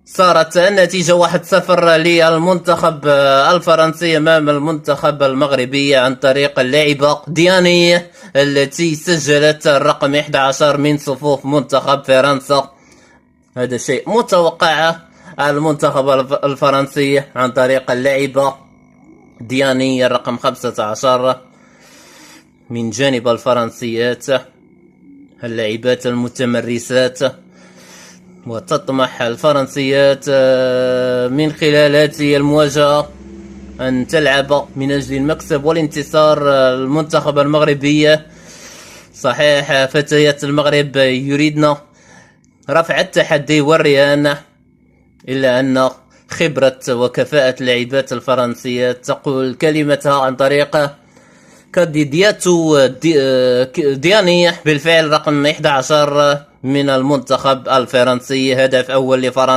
صارت النتيجة 1-0 للمنتخب الفرنسي أمام المنتخب المغربي عن طريق اللاعبة دياني التي سجلت الرقم 11 من صفوف منتخب فرنسا. هذا شيء متوقع. المنتخب الفرنسي عن طريق اللاعبة دياني الرقم 15 من جانب الفرنسيات اللاعبات المتمرسات، وتطمح الفرنسيات من خلال هذه المواجهة أن تلعب من أجل المكسب والانتصار. المنتخب المغربي صحيح فتيات المغرب يريدن رفع التحدي والرهان، إلا أن خبرة وكفاءة اللاعبات الفرنسيات تقول كلمتها عن طريق كانديدياتو دياني بالفعل رقم 11 من المنتخب الفرنسي. هدف أول لفرنسا.